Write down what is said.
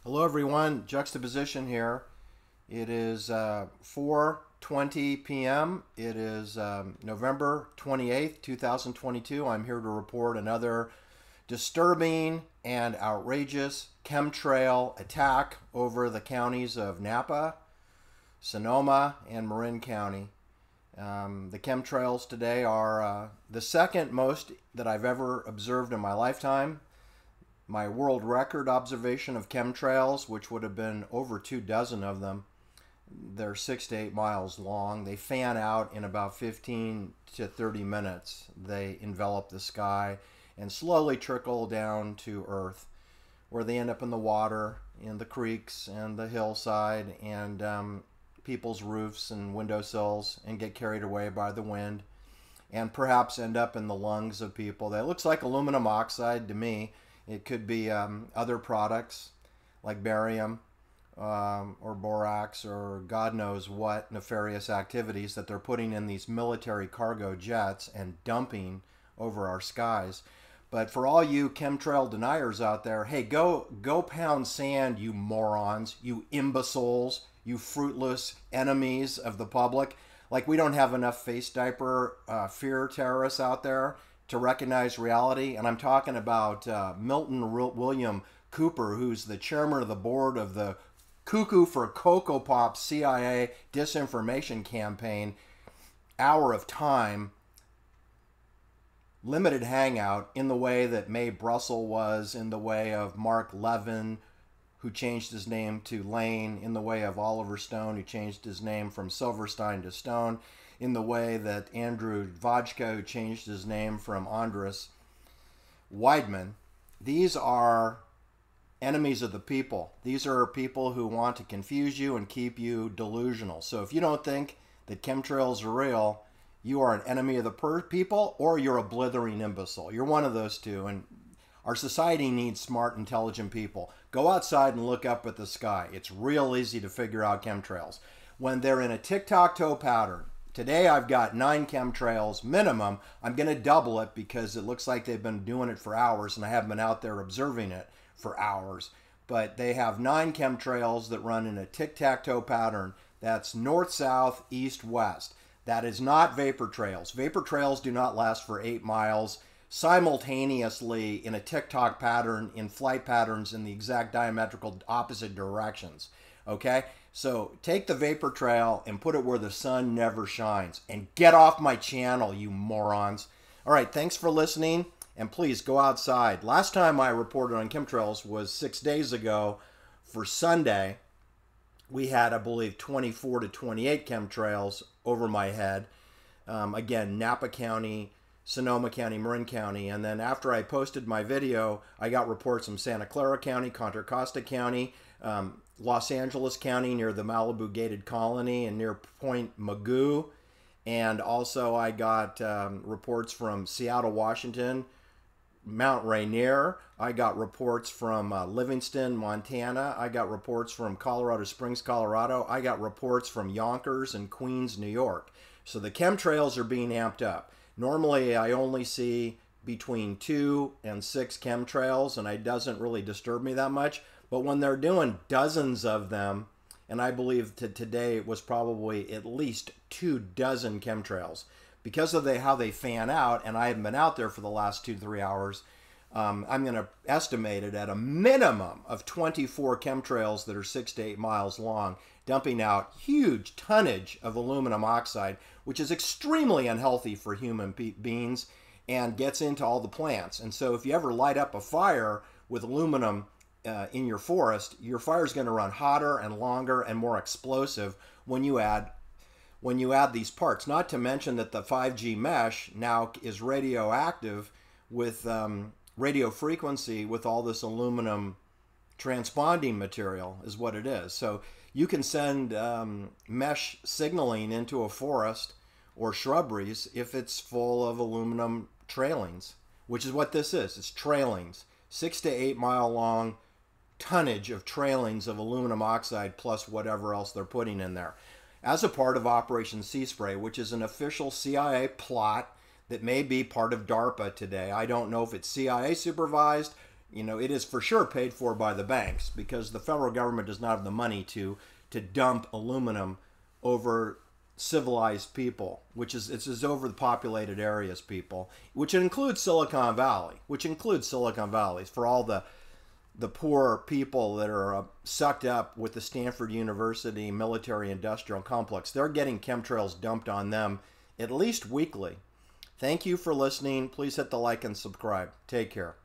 Hello everyone, juxtaposition here. It is 4:20 p.m. It is November 28th, 2022. I'm here to report another disturbing and outrageous chemtrail attack over the counties of Napa, Sonoma, and Marin County. The chemtrails today are the second most that I've ever observed in my lifetime. My world record observation of chemtrails, which would have been over 24 of them, they're 6 to 8 miles long. They fan out in about 15 to 30 minutes. They envelop the sky and slowly trickle down to Earth, where they end up in the water, in the creeks and the hillside, and people's roofs and windowsills, and get carried away by the wind, and perhaps end up in the lungs of people. That looks like aluminum oxide to me. It could be other products like barium or borax or God knows what nefarious activities that they're putting in these military cargo jets and dumping over our skies. But for all you chemtrail deniers out there, hey, go pound sand, you morons, you imbeciles, you fruitless enemies of the public. Like we don't have enough face diaper fear terrorists out there to recognize reality. And I'm talking about Milton William Cooper, who's the chairman of the board of the Cuckoo for Cocoa Pop CIA disinformation campaign. Hour of Time limited hangout in the way that Mae Brussel was, in the way of Mark Levin, who changed his name to Lane, in the way of Oliver Stone, who changed his name from Silverstein to Stone, in the way that Andrew Vodka, who changed his name from Andres Weidman. These are enemies of the people. These are people who want to confuse you and keep you delusional. So if you don't think that chemtrails are real, you are an enemy of the people, or you're a blithering imbecile. You're one of those two. And our society needs smart, intelligent people. Go outside and look up at the sky. It's real easy to figure out chemtrails. When they're in a Tic Tac Toe pattern, today I've got 9 chemtrails minimum. I'm going to double it because it looks like they've been doing it for hours, and I haven't been out there observing it for hours. But they have 9 chemtrails that run in a Tic Tac Toe pattern. That's north, south, east, west. That is not vapor trails. Vapor trails do not last for 8 miles simultaneously in a Tic Tac pattern, in flight patterns in the exact diametrical opposite directions. Okay? So take the vapor trail and put it where the sun never shines. And get off my channel, you morons. All right, thanks for listening. And please go outside. Last time I reported on chemtrails was 6 days ago for Sunday. We had, I believe, 24 to 28 chemtrails over my head. Again, Napa County, Sonoma County, Marin County. And then after I posted my video, I got reports from Santa Clara County, Contra Costa County, Los Angeles County near the Malibu Gated Colony and near Point Magoo. And also I got reports from Seattle, Washington, Mount Rainier. I got reports from Livingston, Montana. I got reports from Colorado Springs, Colorado. I got reports from Yonkers and Queens, New York. So the chemtrails are being amped up. Normally I only see between 2 and 6 chemtrails, and it doesn't really disturb me that much. But when they're doing dozens of them, and I believe today it was probably at least 24 chemtrails, because of how they fan out, and I haven't been out there for the last 2-3 hours, I'm going to estimate it at a minimum of 24 chemtrails that are 6 to 8 miles long, dumping out huge tonnage of aluminum oxide, which is extremely unhealthy for human beings and gets into all the plants. And so if you ever light up a fire with aluminum in your forest, your fire is going to run hotter and longer and more explosive when you add these parts. Not to mention that the 5G mesh now is radioactive with radio frequency with all this aluminum transponding material is what it is. So you can send mesh signaling into a forest or shrubberies if it's full of aluminum trailings, which is what this is. It's trailings. 6 to 8 mile long tonnage of trailings of aluminum oxide plus whatever else they're putting in there, as a part of Operation Sea Spray, which is an official CIA plot that may be part of DARPA today. I don't know if it's CIA supervised it is for sure paid for by the banks, because the federal government does not have the money to dump aluminum over civilized people, it's over the populated areas people, which includes Silicon Valley, for all the poor people that are sucked up with the Stanford University military industrial complex. They're getting chemtrails dumped on them at least weekly. Thank you for listening. Please hit the like and subscribe. Take care.